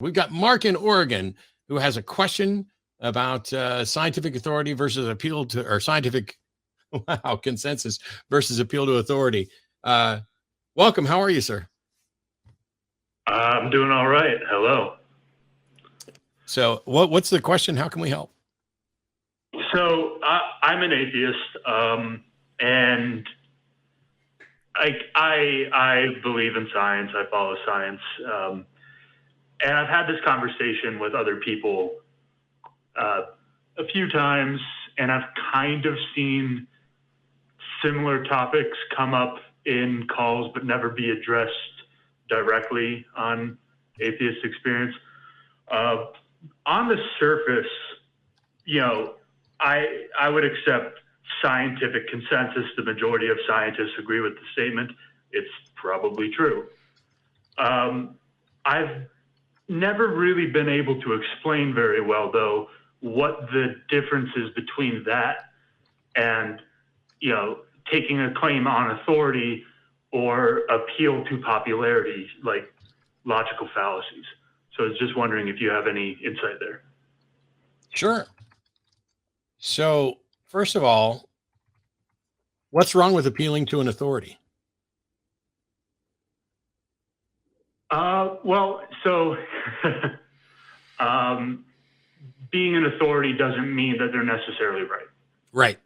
We've got Mark in Oregon who has a question about scientific authority versus appeal to, or scientific consensus versus appeal to authority. Welcome. How are you, sir? I'm doing all right. Hello. So what's the question? How can we help? So I'm an atheist, and I believe in science. I follow science, and I've had this conversation with other people a few times, and I've kind of seen similar topics come up in calls, but never be addressed directly on Atheist Experience. On the surface, you know, I would accept scientific consensus. The majority of scientists agree with the statement. It's probably true. I've never really been able to explain very well, though, what the difference is between that and, you know, taking a claim on authority or appeal to popularity, like logical fallacies. So I was just wondering if you have any insight there. Sure. So first of all, what's wrong with appealing to an authority? Well, so being an authority doesn't mean that they're necessarily right. Right.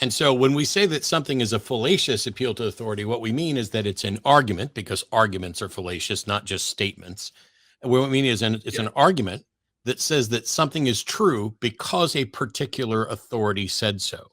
And so when we say that something is a fallacious appeal to authority, what we mean is that it's an argument, because arguments are fallacious, not just statements. And what we mean is it's an argument that says that something is true because a particular authority said so.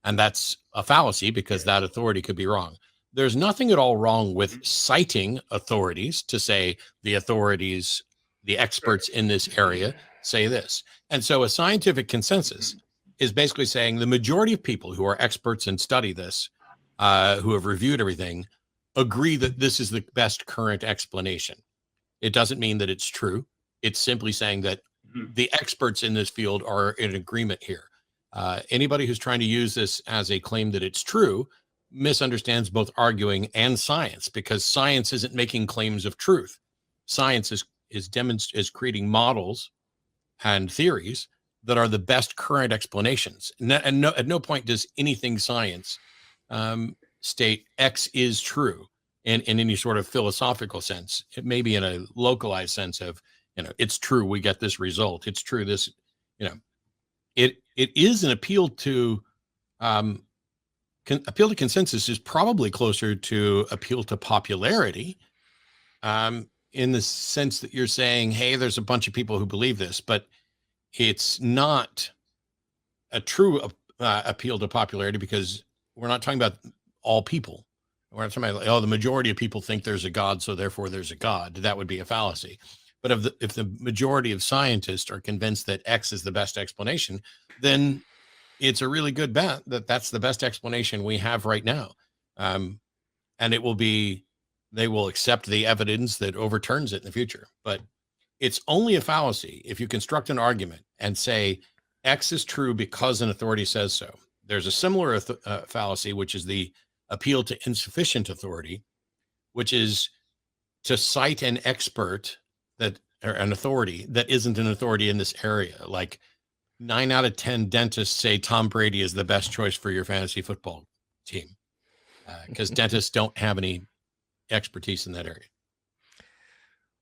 And that's a fallacy because that authority could be wrong. There's nothing at all wrong with citing authorities to say the authorities, the experts in this area say this. And so a scientific consensus is basically saying the majority of people who are experts and study this, who have reviewed everything, agree that this is the best current explanation. It doesn't mean that it's true. It's simply saying that the experts in this field are in agreement here. Anybody who's trying to use this as a claim that it's true misunderstands both arguing and science, because science isn't making claims of truth. Science is creating models and theories that are the best current explanations. And at no point does anything science state X is true in any sort of philosophical sense. It may be in a localized sense of, you know, it's true, we get this result. It's true, this, you know, it is an appeal to appeal to consensus is probably closer to appeal to popularity, in the sense that you're saying, hey, there's a bunch of people who believe this, but it's not a true appeal to popularity, because we're not talking about all people. We're not talking about, oh, the majority of people think there's a God, so therefore there's a God. That would be a fallacy. But if the majority of scientists are convinced that X is the best explanation, then it's a really good bet that that's the best explanation we have right now. And they will accept the evidence that overturns it in the future. But it's only a fallacy if you construct an argument and say X is true because an authority says so. There's a similar fallacy, which is the appeal to insufficient authority, which is to cite an expert or an authority that isn't an authority in this area. Like 9 out of 10 dentists say Tom Brady is the best choice for your fantasy football team, because dentists don't have any expertise in that area.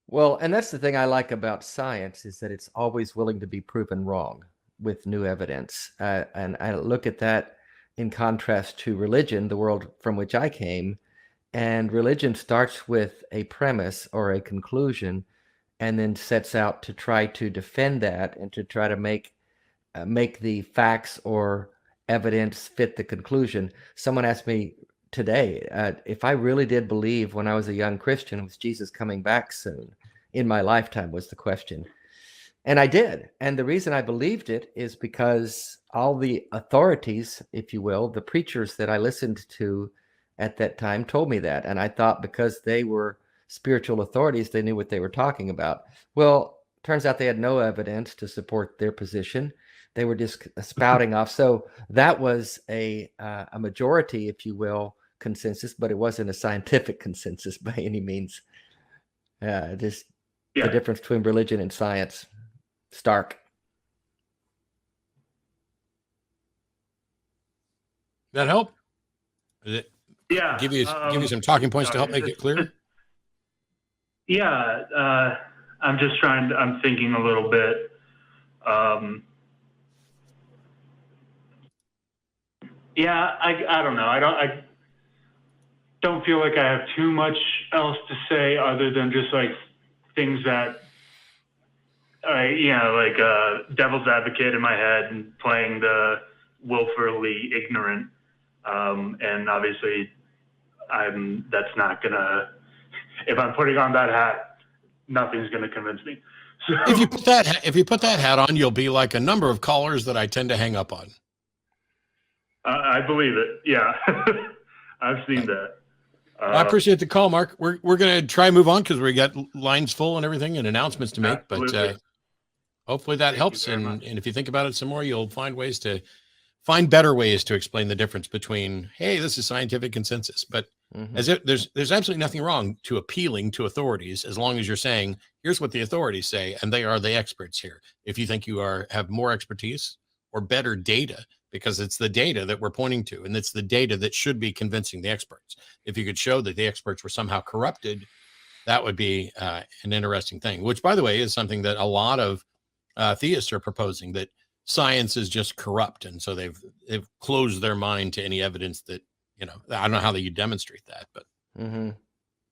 Well, and that's the thing I like about science, is that it's always willing to be proven wrong with new evidence. And I look at that in contrast to religion, the world from which I came. And religion starts with a premise or a conclusion, and then sets out to try to defend that and to try to make the facts or evidence fit the conclusion. Someone asked me today, if I really did believe when I was a young Christian, was Jesus coming back soon in my lifetime, was the question. And I did. And the reason I believed it is because all the authorities, if you will, the preachers that I listened to at that time told me that. And I thought because they were spiritual authorities, they knew what they were talking about. Well, turns out they had no evidence to support their position. They were just spouting off. So that was a majority, if you will, consensus, but it wasn't a scientific consensus by any means. Just Yeah. The difference between religion and science, stark. That help? Did it Yeah. give you some talking points to help make it clear? Yeah. I'm thinking a little bit. Yeah, I don't know. I don't feel like I have too much else to say other than just like things that, devil's advocate in my head and playing the willfully ignorant. And obviously that's not gonna, if I'm putting on that hat, nothing's gonna convince me. So, If you put that hat on, you'll be like a number of callers that I tend to hang up on. I believe it. Yeah. I've seen that. I appreciate the call, Mark. We're going to try and move on because we got lines full and everything and announcements to make. Absolutely. But hopefully that helps. And if you think about it some more, you'll find better ways to explain the difference between, hey, this is scientific consensus. But there's absolutely nothing wrong to appealing to authorities as long as you're saying, here's what the authorities say, and they are the experts here. If you think you have more expertise or better data, because it's the data that we're pointing to, and it's the data that should be convincing the experts. If you could show that the experts were somehow corrupted, that would be an interesting thing, which, by the way, is something that a lot of theists are proposing, that science is just corrupt. And so they've closed their mind to any evidence that, I don't know how you demonstrate that, but